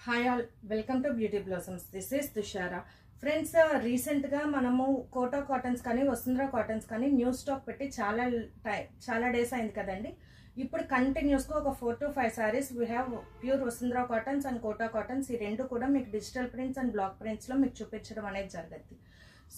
Hi all, welcome to beauty blossoms. This is Tushara. Friends, రీసెంట్గా మనము quota cottons కానీ వసుంధరా cottons కానీ న్యూ స్టాక్ పెట్టి చాలా డేస్ అయింది కదండి. ఇప్పుడు కంటిన్యూస్గా ఒక 4 to 5 saris we have pure Vasundhara cottons and Kota cottons. ఈ రెండు కూడా మీకు డిజిటల్ ప్రింట్స్ అండ్ బ్లాక్ ప్రింట్స్లో మీకు చూపించడం అనేది జరుగుతుంది.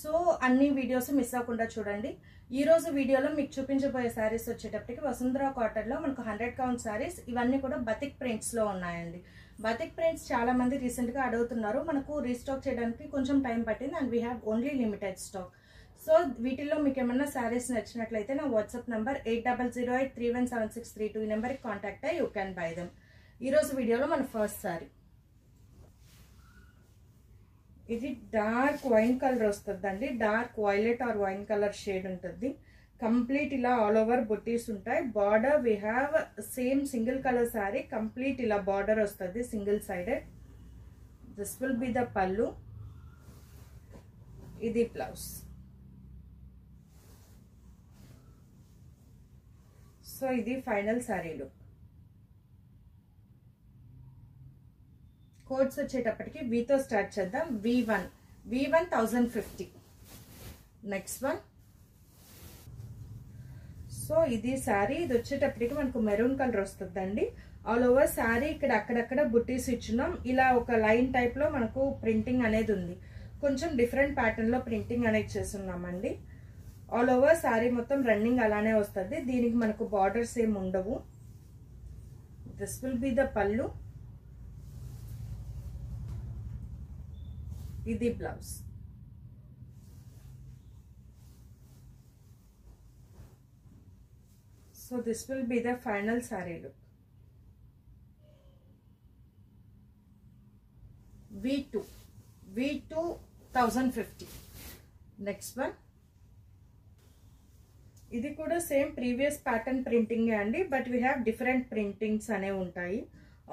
సో అన్ని వీడియోస్ మిస్ అవ్వకుండా చూడండి. ఈ రోజు వీడియోలో మీకు చూపించబోయే శారీస్ వచ్చేటప్పటికి వసుంధరా కాటన్లో మనకు 100 కౌంట్ శారీస్. ఇవన్నీ కూడా బతిక్ ప్రింట్స్లో ఉన్నాయండి. బతిక్ ప్రింట్స్ చాలా మంది రీసెంట్గా అడుగుతున్నారు. మనకు రీస్టాక్ చేయడానికి కొంచెం టైం పట్టింది and we have only limited stock. So వీటిల్లో మీకు ఏమన్నా శారీస్ నచ్చినట్లయితే నా వాట్సాప్ నెంబర్ 8008317632 ఈ నెంబర్కి కాంటాక్ట్ అయ్యి యూ క్యాన్ బై దెమ్. ఈరోజు వీడియోలో మన ఫస్ట్ శారీ ఇది డార్క్ వైన్ కలర్ వస్తుందండి. Dark violet or wine colour shade ఉంటుంది. కంప్లీట్ ఇలా ఆల్ ఓవర్ బుట్టీస్ ఉంటాయి. Border we have same single colour sari. Complete ఇలా బార్డర్ వస్తుంది single sided. This will be the pallu. ఇది బ్లౌజ్. సో ఇది ఫైనల్ శారీ లుక్. కోడ్స్ వచ్చేటప్పటికి వీతో స్టార్ట్ చేద్దాం. V1 1050. Next one. సో ఇది శారీ. ఇది వచ్చేటప్పటికి మనకు మెరూన్ కలర్ వస్తుందండి. ఆల్ ఓవర్ శారీ ఇక్కడ అక్కడక్కడ బుట్టీస్ ఇచ్చున్నాం. ఇలా ఒక లైన్ టైప్ లో మనకు ప్రింటింగ్ అనేది ఉంది. కొంచెం డిఫరెంట్ ప్యాటర్న్ లో ప్రింటింగ్ అనేది చేస్తున్నామండి. ఆల్ ఓవర్ శారీ మొత్తం రన్నింగ్ అలానే వస్తుంది. దీనికి మనకు బార్డర్స్ ఏమి ఉండవు. This will be the pallu. ఇది blouse. So this will be the final sorry look. V2 1050. Next one. ఇది కూడా సేమ్ ప్రీవియస్ ప్యాటర్న్ ప్రింటింగ్ అండి, but we have different printings అనేవి ఉంటాయి.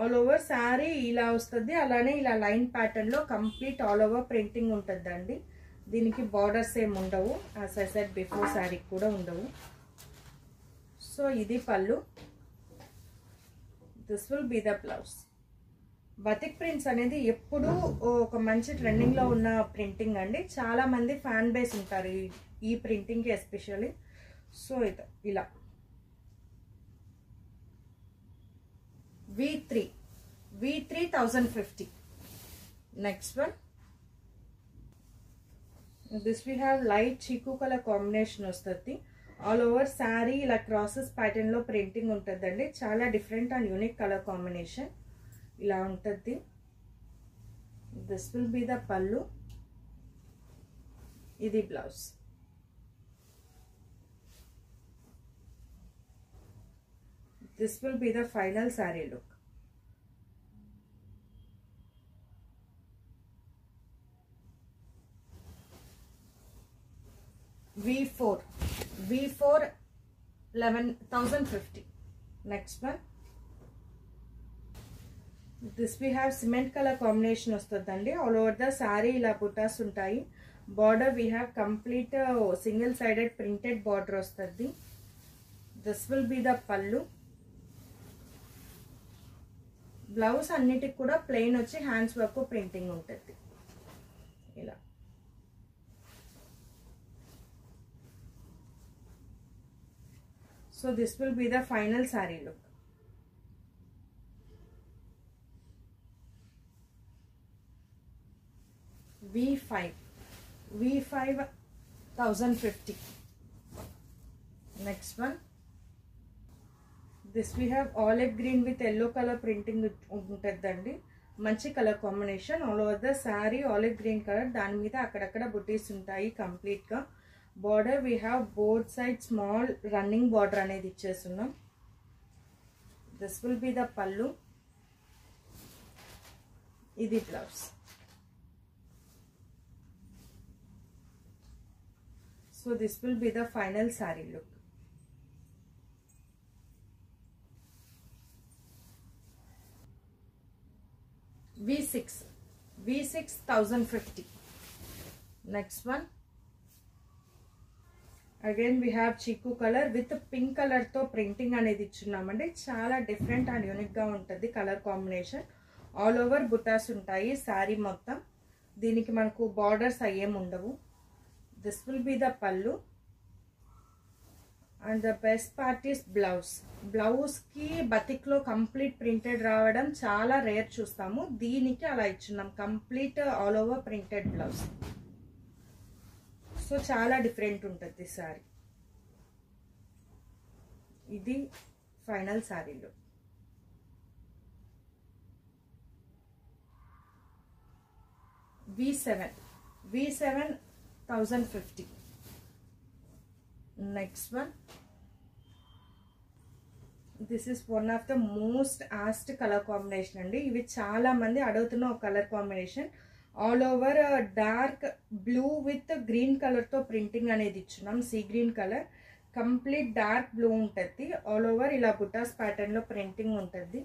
ఆల్ ఓవర్ శారీ ఇలా వస్తుంది. అలానే ఇలా లైన్ ప్యాటర్న్ లో కంప్లీట్ ఆల్ ఓవర్ ప్రింటింగ్ ఉంటుందండి. దీనికి బార్డర్స్ ఏమి ఉండవు. As I said before sari కూడా ఉండవు. సో ఇది పళ్ళు. This will be the blouse. Batik prints అనేది ఎప్పుడు ఒక మంచి ట్రెండింగ్ లో ఉన్న ప్రింటింగ్ అండి. చాలా మంది ఫ్యాన్ బేస్ ఉంటారు ఈ ప్రింటింగ్ కి ఎస్పెషల్లీ. సో ఇది ఇలా. V3 1050. Next one. This we have light chiku color combination వస్తుంది. ఆల్ ఓవర్ శారీ ఇలా క్రాసెస్ ప్యాటర్న్ లో ప్రింటింగ్ ఉంటుందండి. చాలా different and unique colour combination ఇలా ఉంటుంది. This will be the pallu. ఇది blouse. This will be the final saree look. V4 11,050. Next one. This we have cement color combination వస్తుందండి. All over the saree ఇలా బుటాస్ ఉంటాయి. Border we have complete single sided printed border వస్తుంది. This will be the pallu. Blouse అన్నిటికి కూడా plain వచ్చి hands work printing ఉంటుంది ఇలా. So this will be the final sorry look. V5 1050. Next one. This we have olive green with yellow colour printing ఉంటుందండి. మంచి colour combination. All over the sari olive green colour. దాని మీద అక్కడక్కడ బుటీస్ ఉంటాయి complete గా. Border we have both side small running border అనేది ఇచ్చేస్తున్నాం. This will be the pallu. ఇది blouse. So this will be the final sari look. V6 1050. Next one. Again we have chiku color with pink color తో printing అనేది ఇచ్చున్నామండి. చాలా different and unique గా ఉంటుంది colour combination. All over బుటాస్ ఉంటాయి శారీ మొత్తం. దీనికి మనకు బార్డర్స్ అయ్యేం ఉండవు. దిస్ విల్ బి ద పళ్ళు. And the best part is blouse. బ్లౌజ్కి బతిక్లో కంప్లీట్ ప్రింటెడ్ రావడం చాలా రేర్ చూస్తాము. దీనికి అలా ఇచ్చున్నాం, complete all over printed blouse. So చాలా డిఫరెంట్ ఉంటుంది శారీ. ఇది ఫైనల్ శారీలో. V7 1050. Next one, this is one of the most asked color combination అండి. ఇవి చాలా మంది అడుగుతున్న ఒక colour combination. All over dark blue with green కలర్తో ప్రింటింగ్ అనేది ఇచ్చున్నాం. Sea green colour, complete dark blue ఉంటుంది. ఆల్ ఓవర్ ఇలా బుటాస్ ప్యాటర్న్లో ప్రింటింగ్ ఉంటుంది.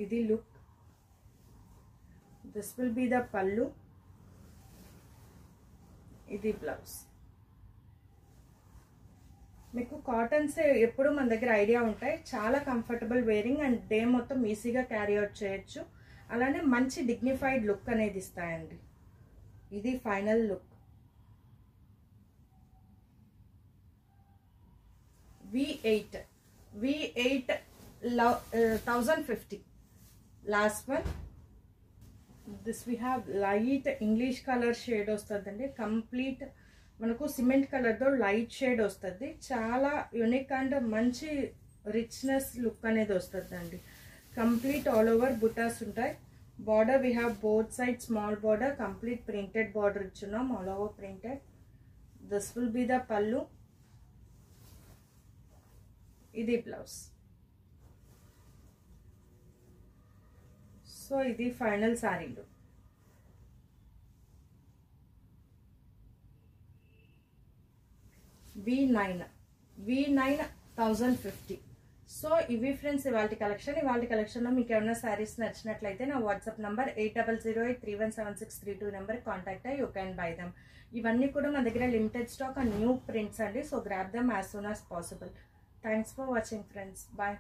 ఇది look. This will be the pallu. ఇది బ్లౌజ్. మీకు కాటన్స్ ఎప్పుడు మన దగ్గర ఐడియా ఉంటాయి. చాలా కంఫర్టబుల్ వేరింగ్ అండ్ డే మొత్తం ఈజీగా క్యారీ అవుట్ చేయొచ్చు. అలానే మంచి డిగ్నిఫైడ్ లుక్ అనేది ఇస్తాయండి. ఇది final look. V8 1050. Last one, this we have light English colour shade వస్తుందండి. కంప్లీట్ మనకు సిమెంట్ కలర్తో లైట్ షేడ్ వస్తుంది. చాలా యూనిక్ అండ్ మంచి రిచ్నెస్ లుక్ అనేది వస్తుందండి. కంప్లీట్ ఆల్ ఓవర్ బుటాస్ ఉంటాయి. Border we have both side small border, complete printed border ఇచ్చున్నాం, all over printed. This will be the pallu. ఇది బ్లౌజ్. సో ఇది ఫైనల్ శారీలో. V9 1050. సో ఇవి ఫ్రెండ్స్ ఇవాళ కలెక్షన్. ఇవాళ కలెక్షన్లో మీకు ఏమైనా శారీస్ నచ్చినట్లయితే నా వాట్సాప్ నంబర్ 8008317632 నెంబర్కి కాంటాక్ట్ అయ్యి యూ క్యాన్ బై దమ్. ఇవన్నీ కూడా మన దగ్గర limited stock and new prints అండి. So grab them as soon as possible. Thanks for watching friends. Bye.